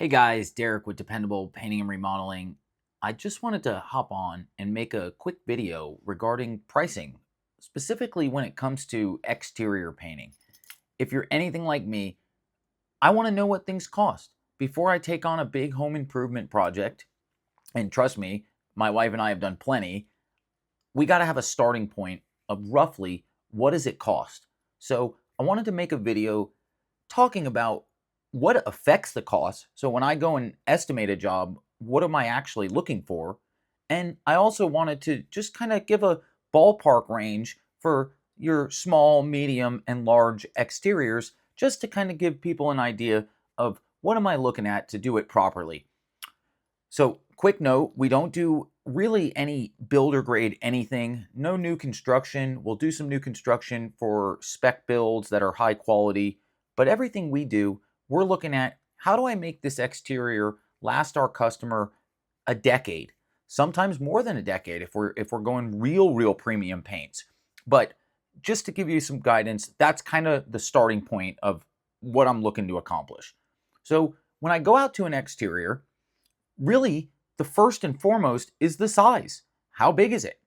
Hey guys, Derek with Dependable Painting and Remodeling. I just wanted to hop on and make a quick video regarding pricing, specifically when it comes to exterior painting. If you're anything like me, I want to know what things cost before I take on a big home improvement project. And trust me, my wife and I have done plenty. We got to have a starting point of roughly what does it cost. So I wanted to make a video talking about what affects the cost. So when I go and estimate a job, what am I actually looking for? And I also wanted to just kind of give a ballpark range for your small, medium, and large exteriors, just to kind of give people an idea of what am I looking at to do it properly. So quick note, we don't do really any builder grade anything, no new construction. We'll do some new construction for spec builds that are high quality, but everything we do, we're looking at how do I make this exterior last our customer a decade, sometimes more than a decade if we're going real premium paints. But just to give you some guidance, that's kind of the starting point of what I'm looking to accomplish. So when I go out to an exterior, really the first and foremost is the size. How big is it?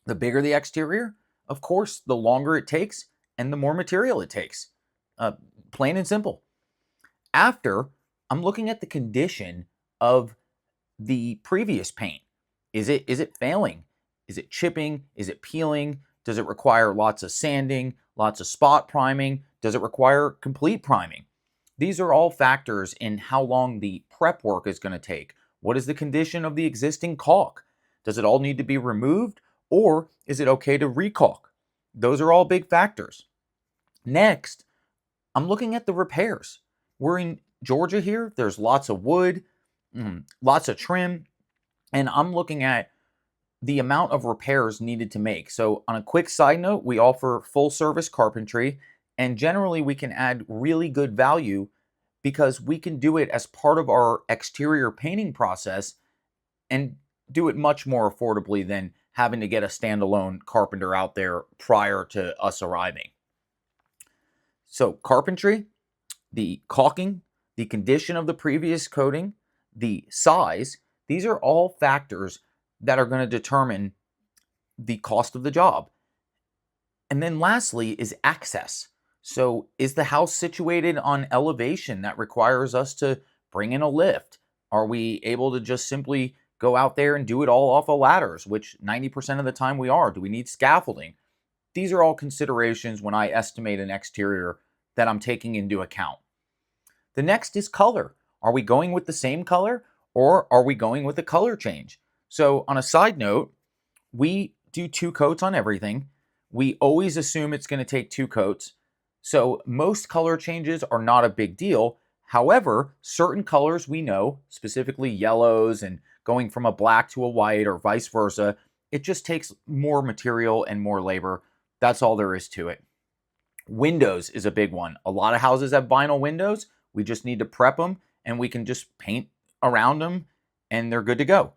The bigger the exterior, of course, the longer it takes and the more material it takes. Plain and simple. After, I'm looking at the condition of the previous paint. Is it failing? Is it chipping? Is it peeling? Does it require lots of sanding, lots of spot priming? Does it require complete priming? These are all factors in how long the prep work is going to take. What is the condition of the existing caulk? Does it all need to be removed, or is it okay to recaulk? Those are all big factors. Next, I'm looking at the repairs. We're in Georgia here. There's lots of wood, lots of trim, and I'm looking at the amount of repairs needed to make. So on a quick side note, we offer full service carpentry, and generally we can add really good value because we can do it as part of our exterior painting process and do it much more affordably than having to get a standalone carpenter out there prior to us arriving. So carpentry, the caulking, the condition of the previous coating, the size, these are all factors that are going to determine the cost of the job. And then lastly is access. So is the house situated on elevation that requires us to bring in a lift? Are we able to just simply go out there and do it all off of ladders, which 90% of the time we are? Do we need scaffolding? These are all considerations when I estimate an exterior that I'm taking into account. The next is color. Are we going with the same color, or are we going with a color change? So on a side note, we do 2 coats on everything. We always assume it's going to take 2 coats. So most color changes are not a big deal. However, certain colors we know, specifically yellows and going from a black to a white or vice versa, it just takes more material and more labor. That's all there is to it. Windows is a big one. A lot of houses have vinyl windows. We just need to prep them and we can just paint around them and they're good to go.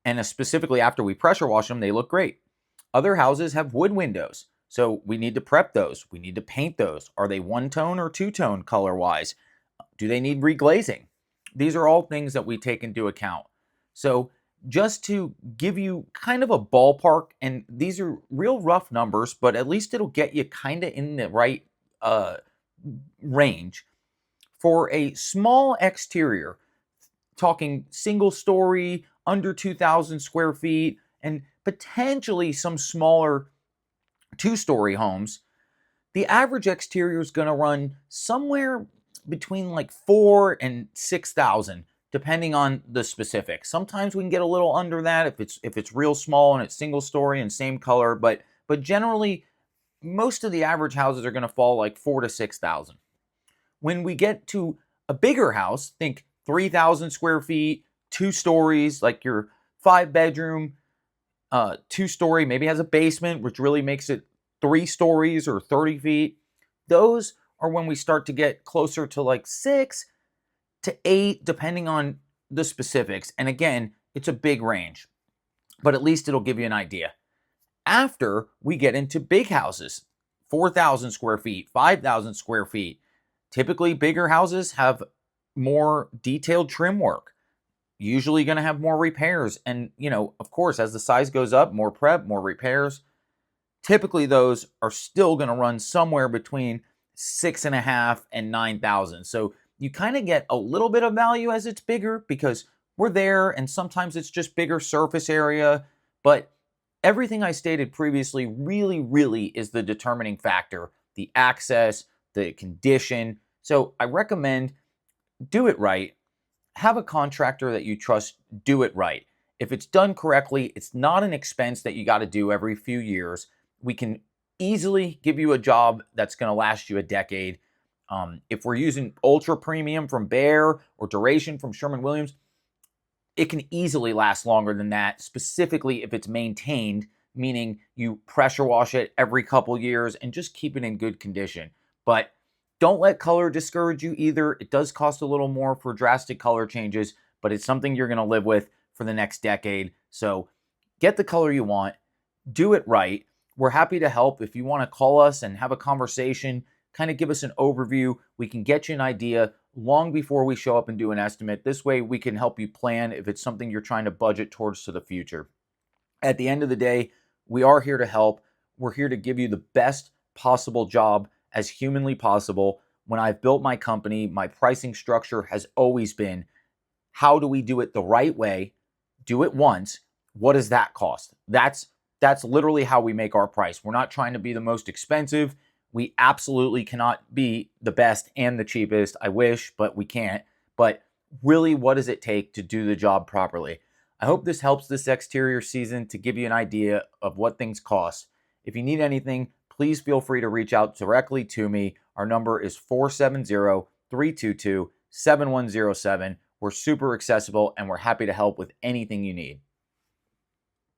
And specifically after we pressure wash them, they look great. Other houses have wood windows. So we need to prep those. We need to paint those. Are they 1-tone or 2-tone color-wise? Do they need reglazing? These are all things that we take into account. So just to give you kind of a ballpark, and these are real rough numbers, but at least it'll get you kind of in the right range. For a small exterior, talking single story, under 2,000 square feet, and potentially some smaller 2-story homes, the average exterior is going to run somewhere between like 4 and 6,000, depending on the specifics. Sometimes we can get a little under that if it's real small and it's single story and same color, but generally most of the average houses are going to fall like 4 to 6,000. When we get to a bigger house, think 3,000 square feet, 2 stories, like your 5-bedroom, 2-story, maybe has a basement, which really makes it 3 stories or 30 feet. Those are when we start to get closer to like 6 to 8, depending on the specifics. And again, it's a big range, but at least it'll give you an idea. After we get into big houses, 4,000 square feet, 5,000 square feet, typically bigger houses have more detailed trim work. Usually going to have more repairs. And, of course, as the size goes up, more prep, more repairs. Typically, those are still going to run somewhere between 6.5 and 9,000. So you kind of get a little bit of value as it's bigger because we're there, and sometimes it's just bigger surface area. But everything I stated previously really, really is the determining factor: the access, the condition. So I recommend do it right. Have a contractor that you trust do it right. If it's done correctly, it's not an expense that you got to do every few years. We can easily give you a job that's going to last you a decade. If we're using ultra premium from Behr or duration from Sherwin-Williams, it can easily last longer than that, specifically if it's maintained, meaning you pressure wash it every couple years and just keep it in good condition. But don't let color discourage you either. It does cost a little more for drastic color changes, but it's something you're going to live with for the next decade. So get the color you want, do it right. We're happy to help. If you want to call us and have a conversation, kind of give us an overview, we can get you an idea long before we show up and do an estimate. This way we can help you plan if it's something you're trying to budget towards to the future. At the end of the day, we are here to help. We're here to give you the best possible job as humanly possible. When I've built my company, my pricing structure has always been, how do we do it the right way? Do it once. What does that cost? That's literally how we make our price. We're not trying to be the most expensive. We absolutely cannot be the best and the cheapest. I wish, but we can't. But really, what does it take to do the job properly? I hope this helps this exterior season to give you an idea of what things cost. If you need anything, please feel free to reach out directly to me. Our number is 470-322-7107. We're super accessible and we're happy to help with anything you need.